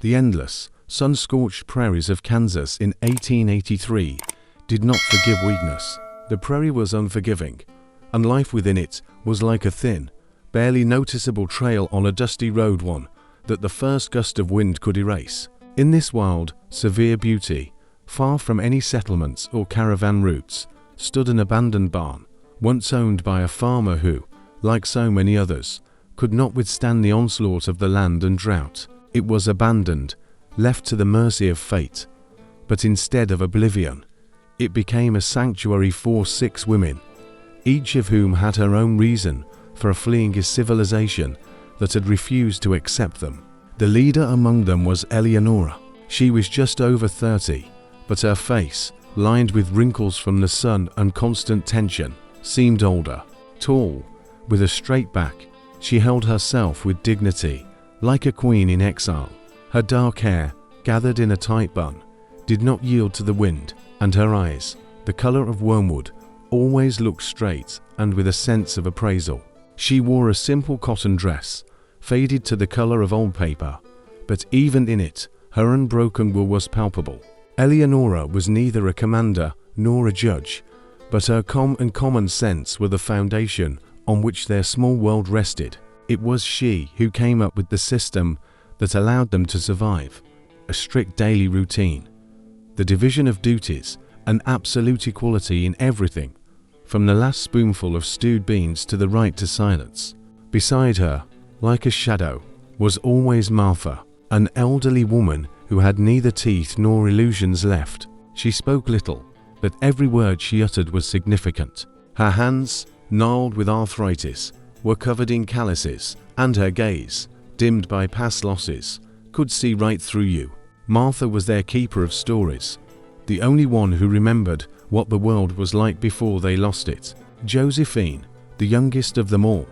The endless, sun-scorched prairies of Kansas in 1883 did not forgive weakness. The prairie was unforgiving, and life within it was like a thin, barely noticeable trail on a dusty road, one that the first gust of wind could erase. In this wild, severe beauty, far from any settlements or caravan routes, stood an abandoned barn, once owned by a farmer who, like so many others, could not withstand the onslaught of the land and drought. It was abandoned, left to the mercy of fate, but instead of oblivion, it became a sanctuary for 6 women, each of whom had her own reason for fleeing a civilization that had refused to accept them. The leader among them was Eleonora. She was just over 30, but her face, lined with wrinkles from the sun and constant tension, seemed older. Tall, with a straight back, she held herself with dignity, like a queen in exile. Her dark hair, gathered in a tight bun, did not yield to the wind, and her eyes, the color of wormwood, always looked straight and with a sense of appraisal. She wore a simple cotton dress, faded to the color of old paper, but even in it, her unbroken will was palpable. Eleonora was neither a commander nor a judge, but her calm and common sense were the foundation on which their small world rested. It was she who came up with the system that allowed them to survive: a strict daily routine, the division of duties, and absolute equality in everything, from the last spoonful of stewed beans to the right to silence. Beside her, like a shadow, was always Martha, an elderly woman who had neither teeth nor illusions left. She spoke little, but every word she uttered was significant. Her hands, gnarled with arthritis, were covered in calluses, and her gaze, dimmed by past losses, could see right through you. Martha was their keeper of stories, the only one who remembered what the world was like before they lost it. Josephine, the youngest of them all,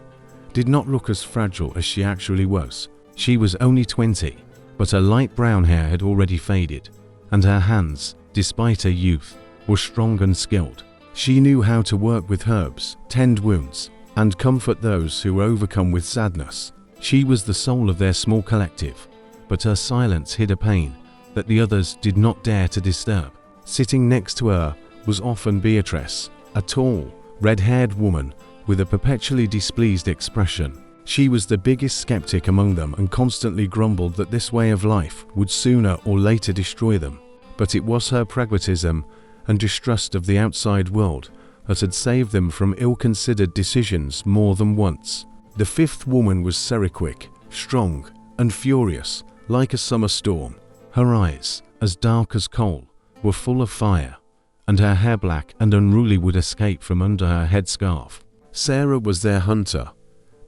did not look as fragile as she actually was. She was only 20, but her light brown hair had already faded, and her hands, despite her youth, were strong and skilled. She knew how to work with herbs, tend wounds, and comfort those who were overcome with sadness. She was the soul of their small collective, but her silence hid a pain that the others did not dare to disturb. Sitting next to her was often Beatrice, a tall, red-haired woman with a perpetually displeased expression. She was the biggest skeptic among them and constantly grumbled that this way of life would sooner or later destroy them. But it was her pragmatism and distrust of the outside world that had saved them from ill-considered decisions more than once. The 5th woman was Seriquick, strong and furious, like a summer storm. Her eyes, as dark as coal, were full of fire, and her hair black and unruly would escape from under her headscarf. Sarah was their hunter,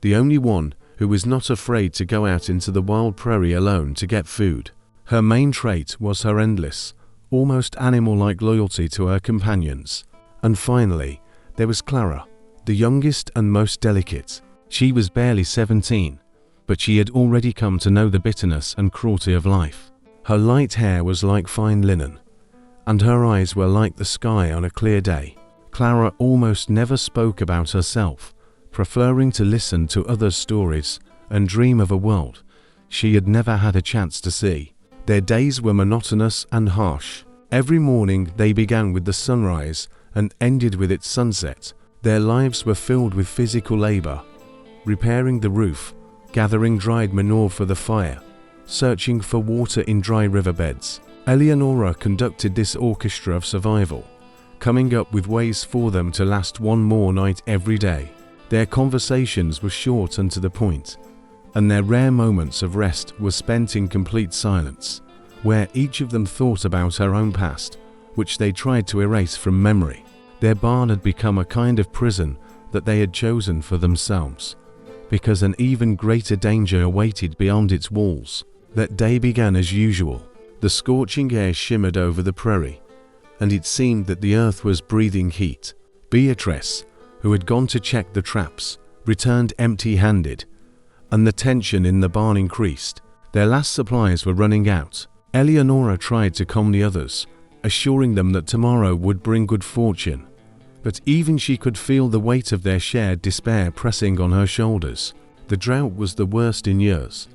the only one who was not afraid to go out into the wild prairie alone to get food. Her main trait was her endless, almost animal-like loyalty to her companions. And finally, there was Clara, the youngest and most delicate. She was barely 17, but she had already come to know the bitterness and cruelty of life. Her light hair was like fine linen, and her eyes were like the sky on a clear day. Clara almost never spoke about herself, preferring to listen to others' stories and dream of a world she had never had a chance to see. Their days were monotonous and harsh. Every morning they began with the sunrise and ended with its sunset. Their lives were filled with physical labor, repairing the roof, gathering dried manure for the fire, searching for water in dry riverbeds. Eleonora conducted this orchestra of survival, coming up with ways for them to last one more night every day. Their conversations were short and to the point, and their rare moments of rest were spent in complete silence, where each of them thought about her own past, which they tried to erase from memory. Their barn had become a kind of prison that they had chosen for themselves, because an even greater danger awaited beyond its walls. That day began as usual. The scorching air shimmered over the prairie, and it seemed that the earth was breathing heat. Beatrice, who had gone to check the traps, returned empty-handed, and the tension in the barn increased. Their last supplies were running out. Eleonora tried to calm the others, assuring them that tomorrow would bring good fortune, but even she could feel the weight of their shared despair pressing on her shoulders. The drought was the worst in years,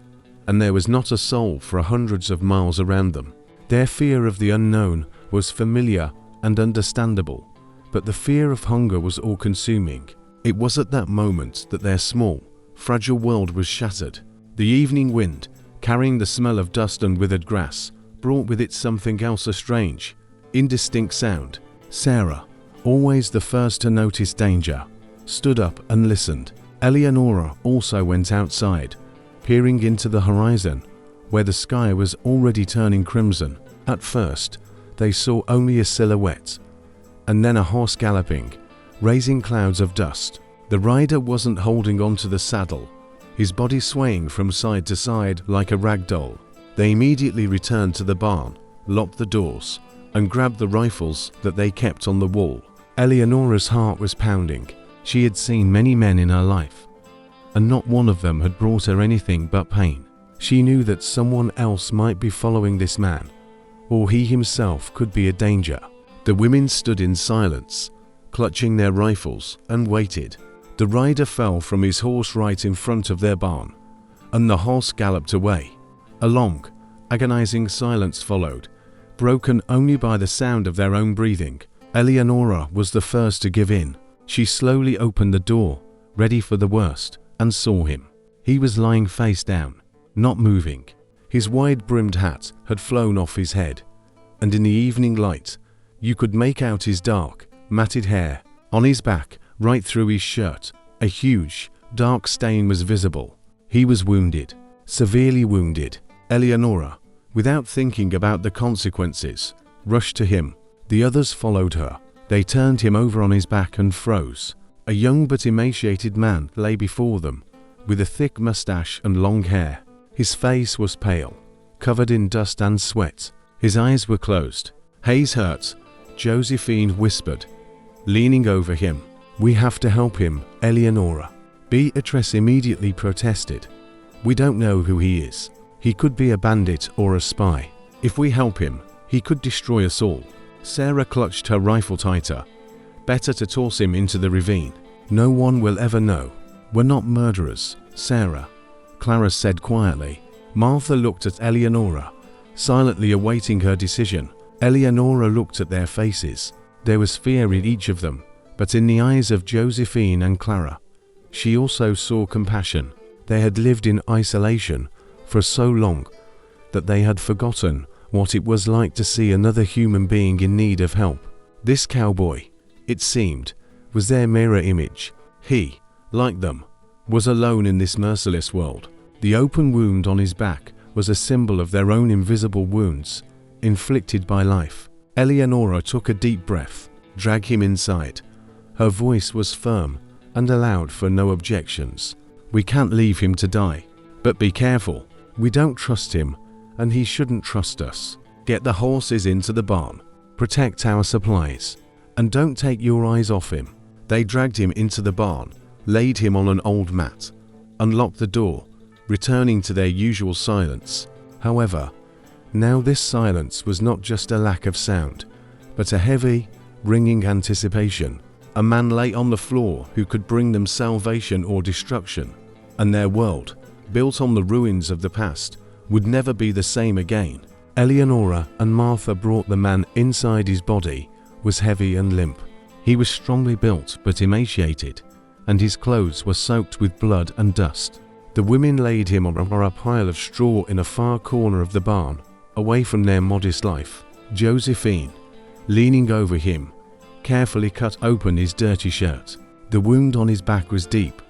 and there was not a soul for hundreds of miles around them. Their fear of the unknown was familiar and understandable, but the fear of hunger was all-consuming. It was at that moment that their small, fragile world was shattered. The evening wind, carrying the smell of dust and withered grass, brought with it something else, a strange, indistinct sound. Sarah, always the first to notice danger, stood up and listened. Eleonora also went outside, peering into the horizon, where the sky was already turning crimson. At first, they saw only a silhouette, and then a horse galloping, raising clouds of dust. The rider wasn't holding onto the saddle, his body swaying from side to side like a rag doll. They immediately returned to the barn, locked the doors, and grabbed the rifles that they kept on the wall. Eleonora's heart was pounding. She had seen many men in her life, and not one of them had brought her anything but pain. She knew that someone else might be following this man, or he himself could be a danger. The women stood in silence, clutching their rifles, and waited. The rider fell from his horse right in front of their barn, and the horse galloped away. A long, agonizing silence followed, broken only by the sound of their own breathing. Eleonora was the first to give in. She slowly opened the door, ready for the worst, and saw him. He was lying face down, not moving. His wide-brimmed hat had flown off his head, and in the evening light, you could make out his dark, matted hair. On his back, right through his shirt, a huge, dark stain was visible. He was wounded, severely wounded. Eleonora, without thinking about the consequences, rushed to him. The others followed her. They turned him over on his back and froze. A young but emaciated man lay before them, with a thick mustache and long hair. His face was pale, covered in dust and sweat. His eyes were closed. "He's hurt," Josephine whispered, leaning over him. "We have to help him, Eleonora." Beatrice immediately protested. "We don't know who he is. He could be a bandit or a spy. If we help him, he could destroy us all." Sarah clutched her rifle tighter. "Better to toss him into the ravine. No one will ever know. We're not murderers, Sarah," Clara said quietly. Martha looked at Eleonora, silently awaiting her decision. Eleonora looked at their faces. There was fear in each of them, but in the eyes of Josephine and Clara, she also saw compassion. They had lived in isolation for so long that they had forgotten what it was like to see another human being in need of help. This cowboy, it seemed, was their mirror image. He, like them, was alone in this merciless world. The open wound on his back was a symbol of their own invisible wounds, inflicted by life. Eleonora took a deep breath. "Drag him inside." Her voice was firm and allowed for no objections. "We can't leave him to die. But be careful. We don't trust him, and he shouldn't trust us. Get the horses into the barn. Protect our supplies. And don't take your eyes off him." They dragged him into the barn, laid him on an old mat, unlocked the door, returning to their usual silence. However, now this silence was not just a lack of sound, but a heavy, ringing anticipation. A man lay on the floor who could bring them salvation or destruction, and their world, built on the ruins of the past, would never be the same again. Eleonora and Martha brought the man inside. His body was heavy and limp. He was strongly built but emaciated, and his clothes were soaked with blood and dust. The women laid him on a pile of straw in a far corner of the barn, away from their modest life. Josephine, leaning over him, carefully cut open his dirty shirt. The wound on his back was deep,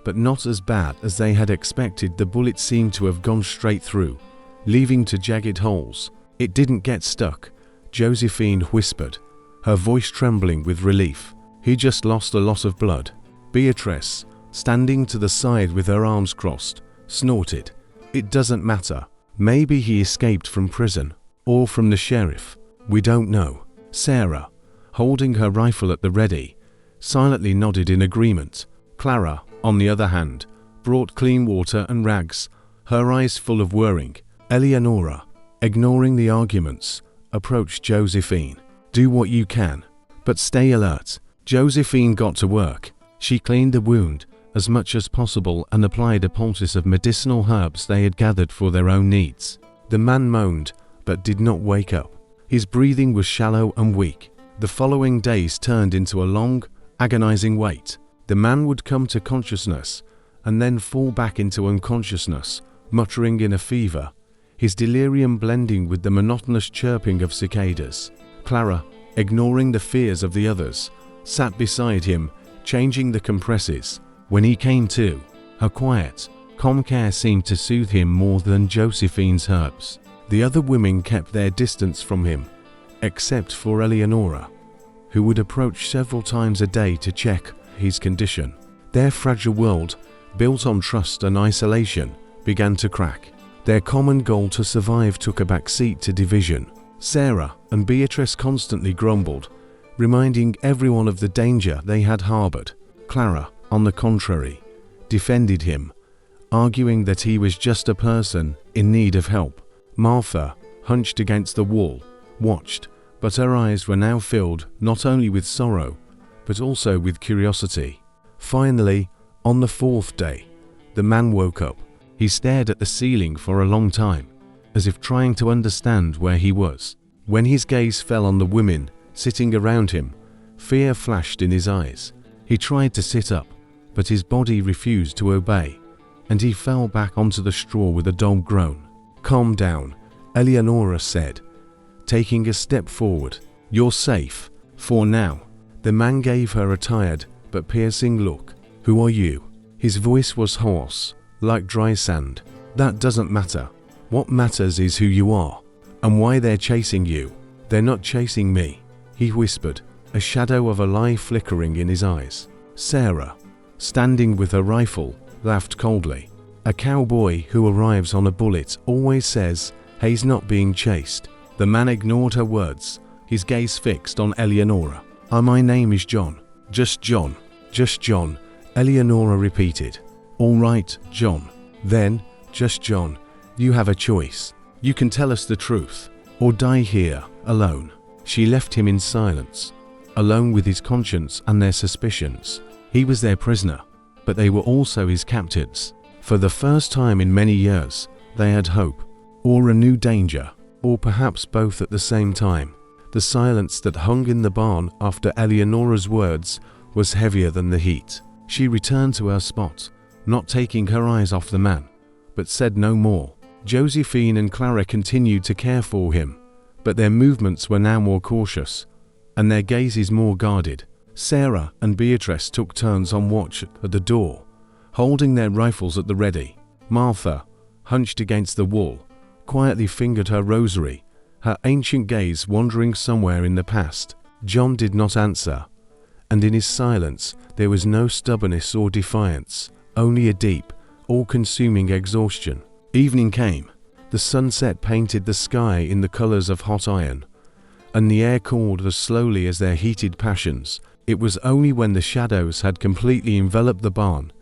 but not as bad as they had expected. The bullet seemed to have gone straight through, leaving two jagged holes. "It didn't get stuck," Josephine whispered, her voice trembling with relief. "He just lost a lot of blood." Beatrice, standing to the side with her arms crossed, snorted. "It doesn't matter. Maybe he escaped from prison, or from the sheriff. We don't know." Sarah, holding her rifle at the ready, silently nodded in agreement. Clara, on the other hand, brought clean water and rags, her eyes full of worrying. Eleonora, ignoring the arguments, approached Josephine. "Do what you can, but stay alert." Josephine got to work. She cleaned the wound as much as possible and applied a poultice of medicinal herbs they had gathered for their own needs. The man moaned, but did not wake up. His breathing was shallow and weak. The following days turned into a long, agonizing wait. The man would come to consciousness and then fall back into unconsciousness, muttering in a fever, his delirium blending with the monotonous chirping of cicadas. Clara, ignoring the fears of the others, sat beside him, changing the compresses. When he came to, her quiet, calm care seemed to soothe him more than Josephine's herbs. The other women kept their distance from him, except for Eleonora, who would approach several times a day to check his condition. Their fragile world, built on trust and isolation, began to crack. Their common goal to survive took a backseat to division. Sarah and Beatrice constantly grumbled, reminding everyone of the danger they had harbored. Clara, on the contrary, defended him, arguing that he was just a person in need of help. Martha, hunched against the wall, watched, but her eyes were now filled not only with sorrow, but also with curiosity. Finally, on the fourth day, the man woke up. He stared at the ceiling for a long time, as if trying to understand where he was. When his gaze fell on the women sitting around him, fear flashed in his eyes. He tried to sit up, but his body refused to obey, and he fell back onto the straw with a dull groan. "Calm down," Eleonora said, taking a step forward. "You're safe, for now." The man gave her a tired but piercing look. "Who are you?" His voice was hoarse, like dry sand. "That doesn't matter. What matters is who you are, and why they're chasing you." "They're not chasing me," he whispered, a shadow of a lie flickering in his eyes. Sarah, standing with her rifle, laughed coldly. "A cowboy who arrives on a bullet always says he's not being chased." The man ignored her words, his gaze fixed on Eleonora. My name is John." "Just John." "Just John," Eleonora repeated. "All right, John. Then, just John, you have a choice. You can tell us the truth, or die here, alone." She left him in silence, alone with his conscience and their suspicions. He was their prisoner, but they were also his captives. For the first time in many years, they had hope, or a new danger, or perhaps both at the same time. The silence that hung in the barn after Eleonora's words was heavier than the heat. She returned to her spot, not taking her eyes off the man, but said no more. Josephine and Clara continued to care for him, but their movements were now more cautious, and their gazes more guarded. Sarah and Beatrice took turns on watch at the door, holding their rifles at the ready. Martha, hunched against the wall, quietly fingered her rosary, her ancient gaze wandering somewhere in the past. John did not answer, and in his silence there was no stubbornness or defiance, only a deep, all-consuming exhaustion. Evening came. The sunset painted the sky in the colors of hot iron, and the air cooled as slowly as their heated passions. It was only when the shadows had completely enveloped the barn,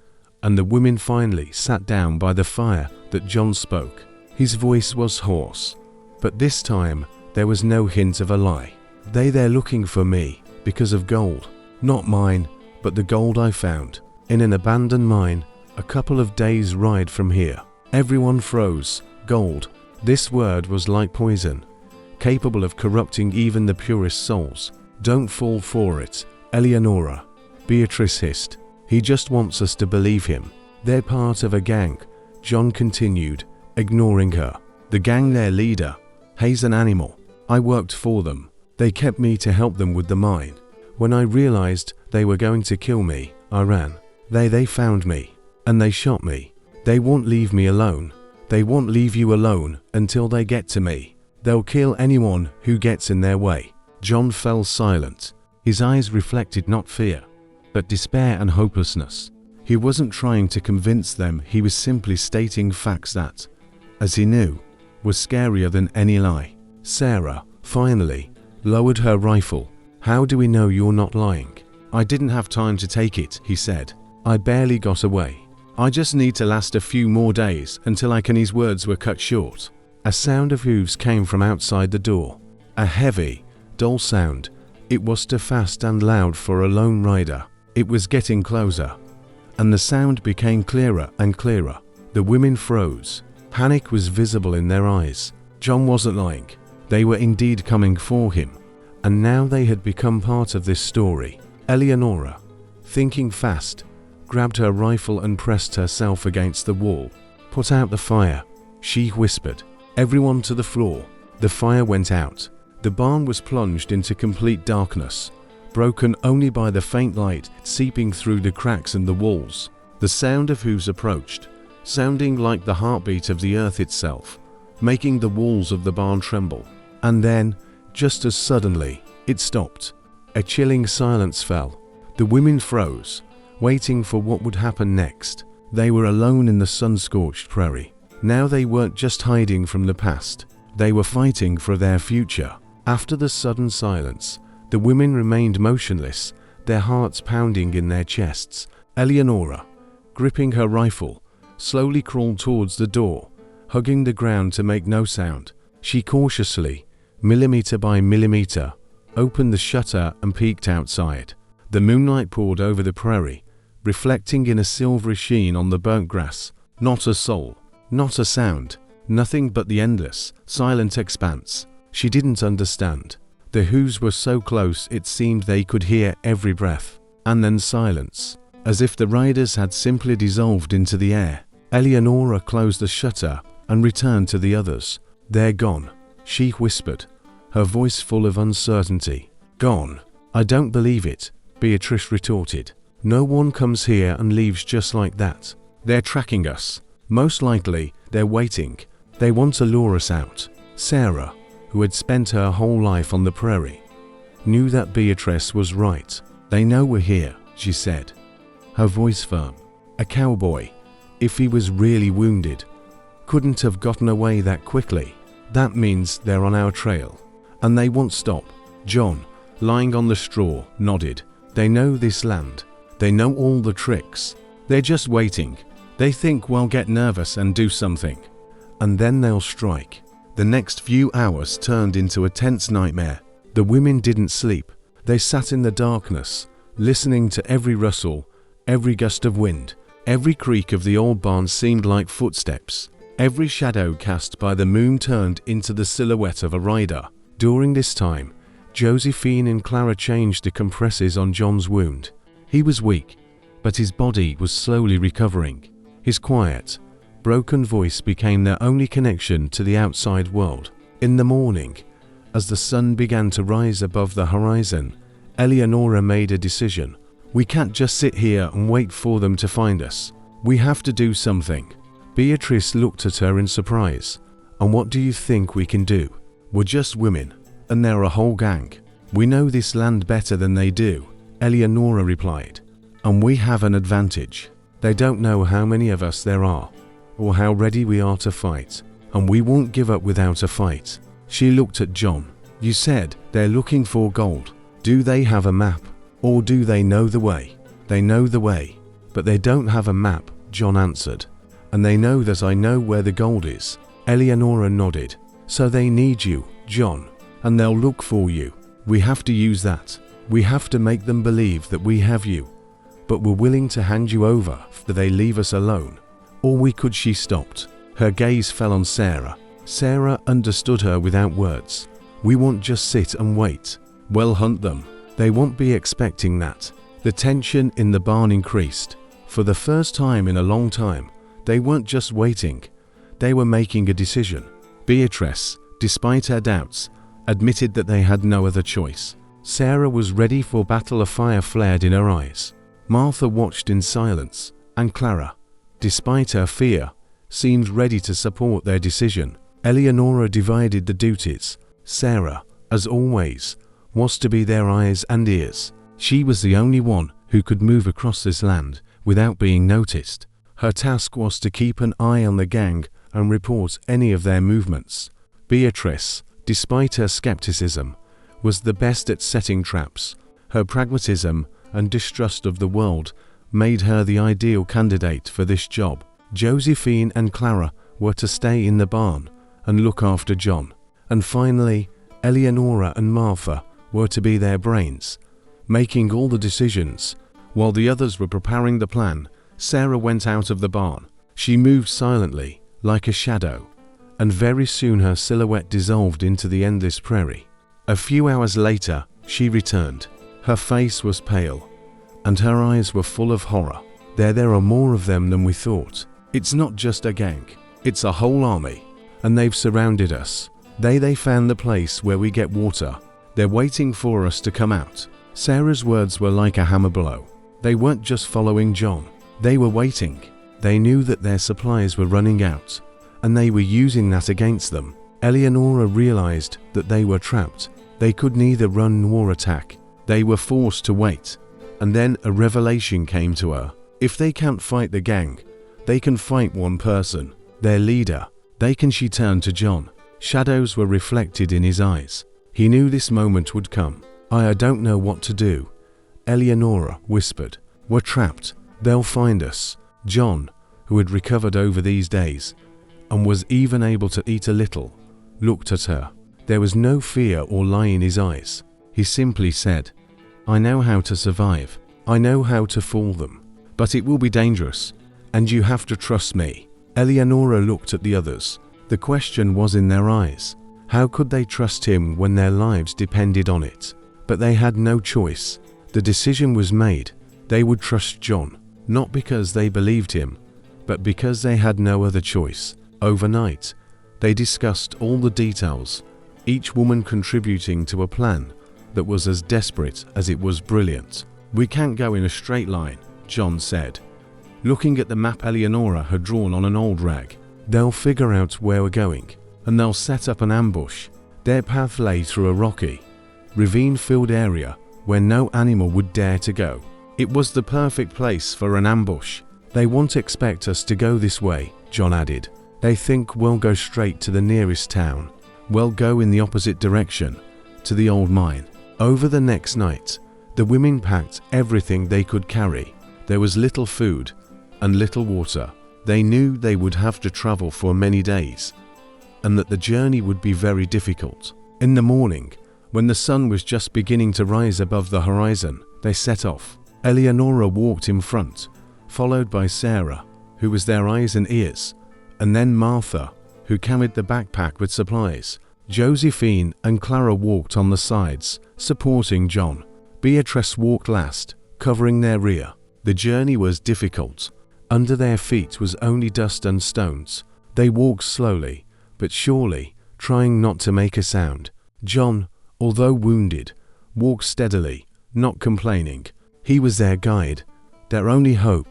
and the women finally sat down by the fire, that John spoke. His voice was hoarse, but this time there was no hint of a lie. "They're looking for me because of gold. Not mine, but the gold I found in an abandoned mine a couple of days' ride from here." Everyone froze. Gold. This word was like poison, capable of corrupting even the purest souls. "Don't fall for it, Eleonora," Beatrice hissed. "He just wants us to believe him." "They're part of a gang," John continued, ignoring her. "The gang, their leader, he's an animal. I worked for them. They kept me to help them with the mine. When I realized they were going to kill me, I ran. They found me, and they shot me. They won't leave me alone. They won't leave you alone until they get to me. They'll kill anyone who gets in their way." John fell silent. His eyes reflected not fear, but despair and hopelessness. He wasn't trying to convince them, he was simply stating facts that, as he knew, was scarier than any lie. Sarah, finally, lowered her rifle. "How do we know you're not lying?" "I didn't have time to take it," he said. "I barely got away. I just need to last a few more days until I can." His words were cut short. A sound of hooves came from outside the door. A heavy, dull sound. It was too fast and loud for a lone rider. It was getting closer. and the sound became clearer and clearer. The women froze. Panic was visible in their eyes. John wasn't lying. They were indeed coming for him, and now they had become part of this story. Eleonora, thinking fast, grabbed her rifle and pressed herself against the wall. "Put out the fire," she whispered. "Everyone to the floor." The fire went out. The barn was plunged into complete darkness, broken only by the faint light seeping through the cracks in the walls. The sound of hooves approached, sounding like the heartbeat of the earth itself, making the walls of the barn tremble. And then, just as suddenly, it stopped. A chilling silence fell. The women froze, waiting for what would happen next. They were alone in the sun-scorched prairie. Now they weren't just hiding from the past. They were fighting for their future. After the sudden silence, the women remained motionless, their hearts pounding in their chests. Eleonora, gripping her rifle, slowly crawled towards the door, hugging the ground to make no sound. She cautiously, millimeter by millimeter, opened the shutter and peeked outside. The moonlight poured over the prairie, reflecting in a silvery sheen on the burnt grass. Not a soul, not a sound, nothing but the endless, silent expanse. She didn't understand. The hooves were so close it seemed they could hear every breath. And then silence, as if the riders had simply dissolved into the air. Eleonora closed the shutter and returned to the others. "They're gone," she whispered, her voice full of uncertainty. "Gone? I don't believe it," Beatrice retorted. "No one comes here and leaves just like that. They're tracking us. Most likely, they're waiting. They want to lure us out." Sarah, who had spent her whole life on the prairie, knew that Beatrice was right. "They know we're here," she said, her voice firm. "A cowboy, if he was really wounded, couldn't have gotten away that quickly. That means they're on our trail, and they won't stop." John, lying on the straw, nodded. "They know this land. They know all the tricks. They're just waiting. They think we'll get nervous and do something, and then they'll strike." The next few hours turned into a tense nightmare. The women didn't sleep. They sat in the darkness, listening to every rustle, every gust of wind. Every creak of the old barn seemed like footsteps. Every shadow cast by the moon turned into the silhouette of a rider. During this time, Josephine and Clara changed the compresses on John's wound. He was weak, but his body was slowly recovering. His quiet, broken voice became their only connection to the outside world. In the morning, as the sun began to rise above the horizon, Eleonora made a decision. "We can't just sit here and wait for them to find us. We have to do something." Beatrice looked at her in surprise. "And what do you think we can do? We're just women, and they're a whole gang. We know this land better than they do," Eleonora replied. "And we have an advantage. They don't know how many of us there are, or how ready we are to fight, and we won't give up without a fight." She looked at John. "You said they're looking for gold. Do they have a map, or do they know the way?" "They know the way, but they don't have a map," John answered. "And they know that I know where the gold is." Eleonora nodded. "So they need you, John, and they'll look for you. We have to use that. We have to make them believe that we have you, but we're willing to hand you over if they leave us alone. Or we could." She stopped. Her gaze fell on Sarah. Sarah understood her without words. "We won't just sit and wait. We'll hunt them. They won't be expecting that." The tension in the barn increased. For the first time in a long time, they weren't just waiting. They were making a decision. Beatrice, despite her doubts, admitted that they had no other choice. Sarah was ready for battle. A fire flared in her eyes. Martha watched in silence, and Clara, despite her fear, seemed ready to support their decision. Eleonora divided the duties. Sarah, as always, was to be their eyes and ears. She was the only one who could move across this land without being noticed. Her task was to keep an eye on the gang and report any of their movements. Beatrice, despite her skepticism, was the best at setting traps. Her pragmatism and distrust of the world made her the ideal candidate for this job. Josephine and Clara were to stay in the barn and look after John. And finally, Eleonora and Martha were to be their brains, making all the decisions, while the others were preparing the plan Sarah went out of the barn. She moved silently, like a shadow, and very soon her silhouette dissolved into the endless prairie. A few hours later, she returned. Her face was pale, and her eyes were full of horror. There are more of them than we thought. It's not just a gang, it's a whole army, and they've surrounded us. They found the place where we get water. They're waiting for us to come out. Sarah's words were like a hammer blow. They weren't just following John. They were waiting. They knew that their supplies were running out, and they were using that against them. Eleonora realized that they were trapped. They could neither run nor attack. They were forced to wait. And then a revelation came to her. If they can't fight the gang, they can fight one person, their leader. She turned to John. Shadows were reflected in his eyes. He knew this moment would come. I don't know what to do, Eleonora whispered. We're trapped. They'll find us. John, who had recovered over these days, and was even able to eat a little, looked at her. There was no fear or lie in his eyes. He simply said, I know how to survive. I know how to fool them. But it will be dangerous, and you have to trust me. Eleonora looked at the others. The question was in their eyes. How could they trust him when their lives depended on it? But they had no choice. The decision was made. They would trust John, not because they believed him, but because they had no other choice. Overnight, they discussed all the details, each woman contributing to a plan that was as desperate as it was brilliant. We can't go in a straight line, John said, looking at the map Eleonora had drawn on an old rag. They'll figure out where we're going, and they'll set up an ambush. Their path lay through a rocky, ravine-filled area where no animal would dare to go. It was the perfect place for an ambush. They won't expect us to go this way, John added. They think we'll go straight to the nearest town. We'll go in the opposite direction, to the old mine. Over the next night, the women packed everything they could carry. There was little food and little water. They knew they would have to travel for many days, and that the journey would be very difficult. In the morning, when the sun was just beginning to rise above the horizon, they set off. Eleonora walked in front, followed by Sarah, who was their eyes and ears, and then Martha, who carried the backpack with supplies. Josephine and Clara walked on the sides, supporting John. Beatrice walked last, covering their rear. The journey was difficult. Under their feet was only dust and stones. They walked slowly, but surely, trying not to make a sound. John, although wounded, walked steadily, not complaining. He was their guide, their only hope.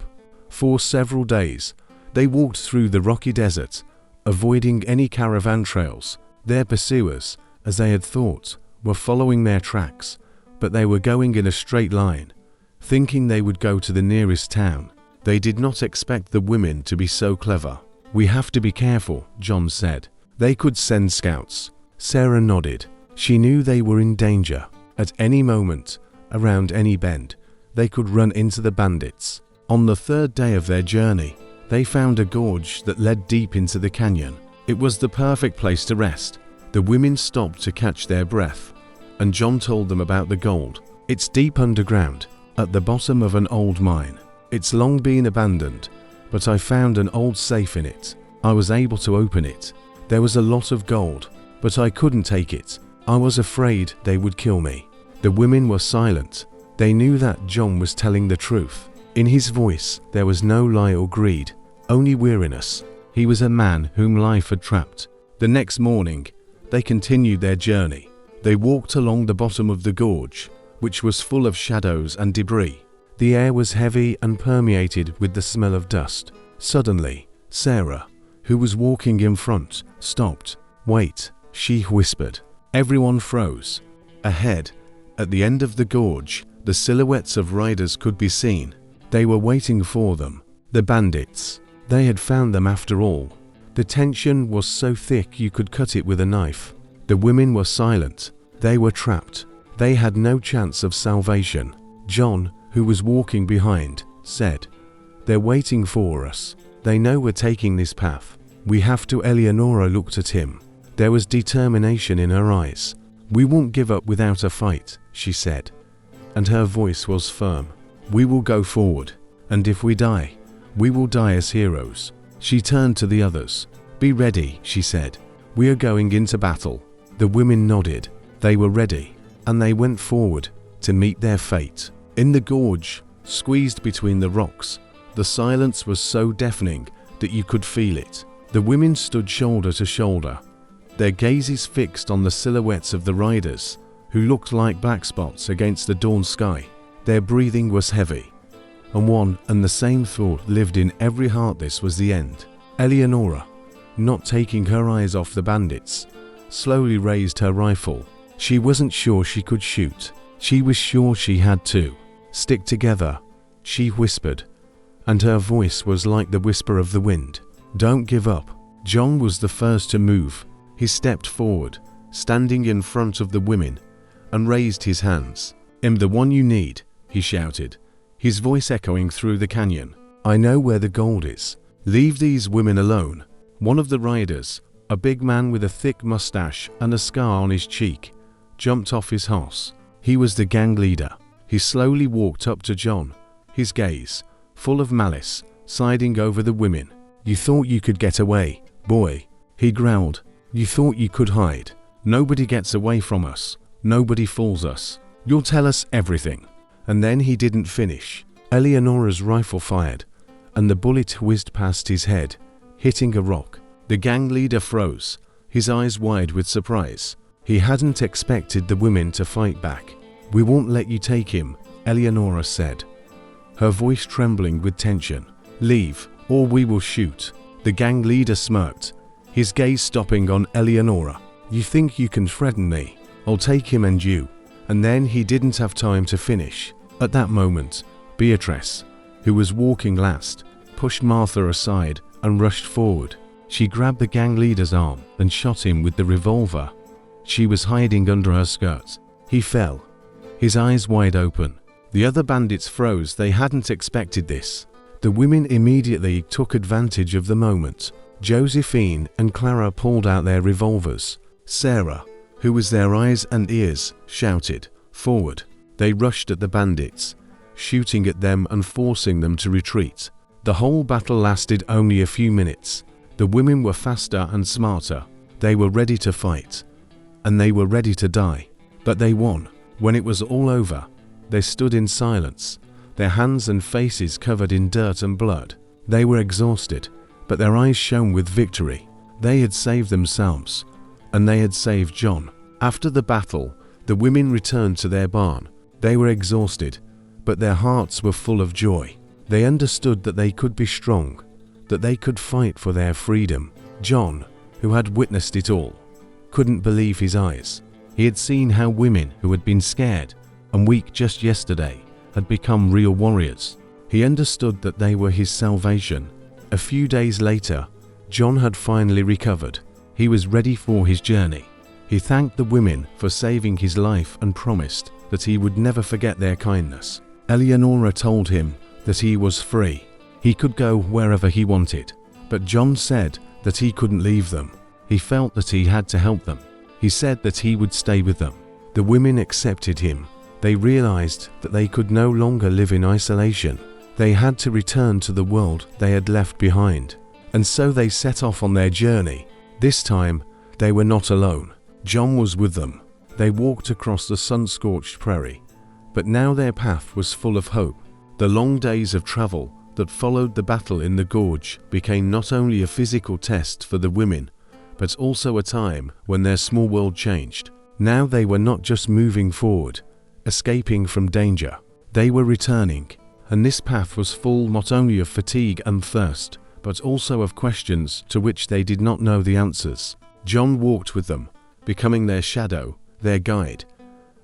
For several days, they walked through the rocky desert, avoiding any caravan trails. Their pursuers, as they had thought, were following their tracks, but they were going in a straight line, thinking they would go to the nearest town. They did not expect the women to be so clever. We have to be careful, John said. They could send scouts. Sarah nodded. She knew they were in danger. At any moment, around any bend, they could run into the bandits. On the third day of their journey, they found a gorge that led deep into the canyon. It was the perfect place to rest. The women stopped to catch their breath, and John told them about the gold. It's deep underground, at the bottom of an old mine. It's long been abandoned, but I found an old safe in it. I was able to open it. There was a lot of gold, but I couldn't take it. I was afraid they would kill me. The women were silent. They knew that John was telling the truth. In his voice, there was no lie or greed, only weariness. He was a man whom life had trapped. The next morning, they continued their journey. They walked along the bottom of the gorge, which was full of shadows and debris. The air was heavy and permeated with the smell of dust. Suddenly, Sarah, who was walking in front, stopped. Wait, she whispered. Everyone froze. Ahead, at the end of the gorge, the silhouettes of riders could be seen. They were waiting for them. The bandits. They had found them after all. The tension was so thick you could cut it with a knife. The women were silent. They were trapped. They had no chance of salvation. John, who was walking behind, said, They're waiting for us. They know we're taking this path. We have to. Eleonora looked at him. There was determination in her eyes. We won't give up without a fight, she said, and her voice was firm. We will go forward, and if we die, We will die as heroes." She turned to the others. "Be ready," she said. "We are going into battle." The women nodded. They were ready, and they went forward to meet their fate. In the gorge, squeezed between the rocks, the silence was so deafening that you could feel it. The women stood shoulder to shoulder, their gazes fixed on the silhouettes of the riders, who looked like black spots against the dawn sky. Their breathing was heavy, and one and the same thought lived in every heart: this was the end. Eleonora, not taking her eyes off the bandits, slowly raised her rifle. She wasn't sure she could shoot. She was sure she had to. "Stick together," she whispered, and her voice was like the whisper of the wind. "Don't give up." John was the first to move. He stepped forward, standing in front of the women, and raised his hands. "I'm the one you need," he shouted, his voice echoing through the canyon. "I know where the gold is. Leave these women alone." One of the riders, a big man with a thick mustache and a scar on his cheek, jumped off his horse. He was the gang leader. He slowly walked up to John, his gaze, full of malice, siding over the women. "You thought you could get away, boy," he growled. "You thought you could hide. Nobody gets away from us. Nobody fools us. You'll tell us everything." And then he didn't finish. Eleonora's rifle fired, and the bullet whizzed past his head, hitting a rock. The gang leader froze, his eyes wide with surprise. He hadn't expected the women to fight back. "We won't let you take him," Eleonora said, her voice trembling with tension. "Leave, or we will shoot." The gang leader smirked, his gaze stopping on Eleonora. "You think you can threaten me? I'll take him and you." And then he didn't have time to finish. At that moment, Beatrice, who was walking last, pushed Martha aside and rushed forward. She grabbed the gang leader's arm and shot him with the revolver she was hiding under her skirt. He fell, his eyes wide open. The other bandits froze. They hadn't expected this. The women immediately took advantage of the moment. Josephine and Clara pulled out their revolvers. Sarah, who was their eyes and ears, shouted, "Forward!" They rushed at the bandits, shooting at them and forcing them to retreat. The whole battle lasted only a few minutes. The women were faster and smarter. They were ready to fight, and they were ready to die. But they won. When it was all over, they stood in silence, their hands and faces covered in dirt and blood. They were exhausted, but their eyes shone with victory. They had saved themselves, and they had saved John. After the battle, the women returned to their barn. They were exhausted, but their hearts were full of joy. They understood that they could be strong, that they could fight for their freedom. John, who had witnessed it all, couldn't believe his eyes. He had seen how women who had been scared and weak just yesterday had become real warriors. He understood that they were his salvation. A few days later, John had finally recovered. He was ready for his journey. He thanked the women for saving his life and promised that he would never forget their kindness. Eleonora told him that he was free. He could go wherever he wanted. But John said that he couldn't leave them. He felt that he had to help them. He said that he would stay with them. The women accepted him. They realized that they could no longer live in isolation. They had to return to the world they had left behind. And so they set off on their journey. This time, they were not alone. John was with them. They walked across the sun-scorched prairie. But now their path was full of hope. The long days of travel that followed the battle in the gorge became not only a physical test for the women, but also a time when their small world changed. Now they were not just moving forward, escaping from danger. They were returning, and this path was full not only of fatigue and thirst, but also of questions to which they did not know the answers. John walked with them, becoming their shadow, their guide,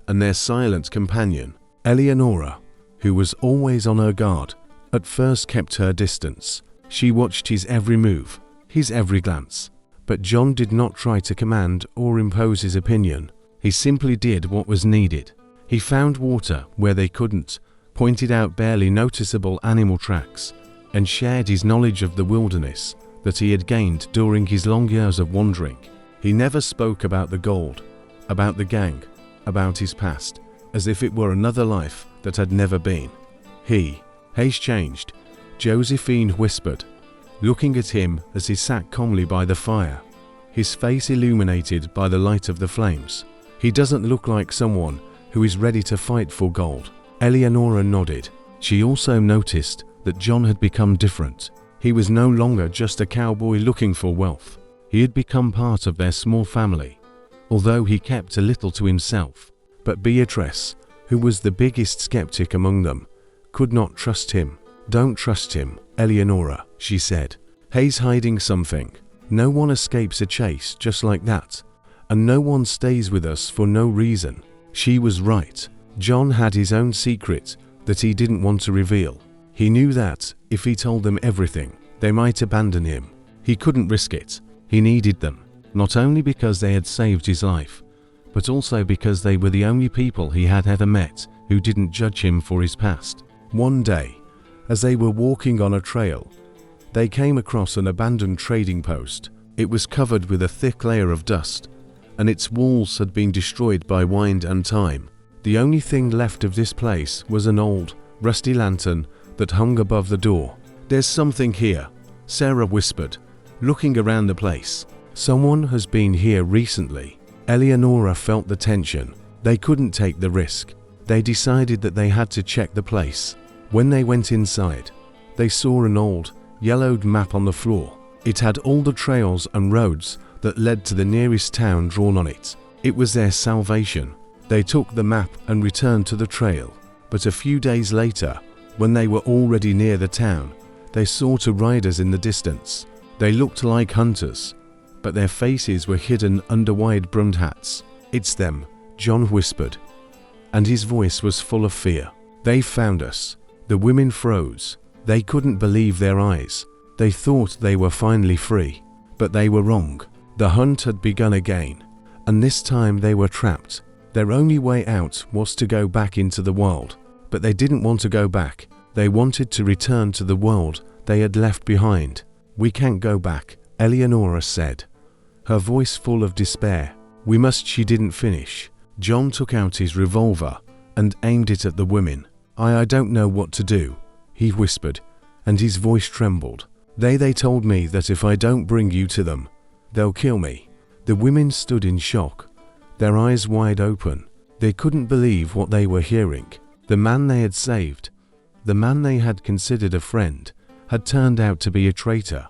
and their silent companion. Eleonora, who was always on her guard, at first kept her distance. She watched his every move, his every glance. But John did not try to command or impose his opinion. He simply did what was needed. He found water where they couldn't, pointed out barely noticeable animal tracks, and shared his knowledge of the wilderness that he had gained during his long years of wandering. He never spoke about the gold, about the gang, about his past, as if it were another life that had never been. He's changed, Josephine whispered, looking at him as he sat calmly by the fire, his face illuminated by the light of the flames. He doesn't look like someone who is ready to fight for gold. Eleonora nodded. She also noticed that John had become different. He was no longer just a cowboy looking for wealth. He had become part of their small family, although he kept a little to himself. But Beatrice, who was the biggest skeptic among them, could not trust him. "Don't trust him, Eleonora," she said. "He's hiding something. No one escapes a chase just like that, and no one stays with us for no reason." She was right. John had his own secret that he didn't want to reveal. He knew that if he told them everything, they might abandon him. He couldn't risk it. He needed them, not only because they had saved his life, but also because they were the only people he had ever met who didn't judge him for his past. One day, as they were walking on a trail, they came across an abandoned trading post. It was covered with a thick layer of dust, and its walls had been destroyed by wind and time. The only thing left of this place was an old, rusty lantern that hung above the door. "There's something here," Sarah whispered, looking around the place. "Someone has been here recently." Eleonora felt the tension. They couldn't take the risk. They decided that they had to check the place. When they went inside, they saw an old, yellowed map on the floor. It had all the trails and roads that led to the nearest town drawn on it. It was their salvation. They took the map and returned to the trail. But a few days later, when they were already near the town, they saw two riders in the distance. They looked like hunters, but their faces were hidden under wide-brimmed hats. "It's them," John whispered, and his voice was full of fear. "They found us." The women froze. They couldn't believe their eyes. They thought they were finally free, but they were wrong. The hunt had begun again, and this time they were trapped. Their only way out was to go back into the world, but they didn't want to go back. They wanted to return to the world they had left behind. "We can't go back," Eleonora said, her voice full of despair. "We must." She didn't finish. John took out his revolver and aimed it at the women. I don't know what to do," he whispered, and his voice trembled. They told me that if I don't bring you to them, they'll kill me." The women stood in shock, their eyes wide open. They couldn't believe what they were hearing. The man they had saved, the man they had considered a friend, had turned out to be a traitor.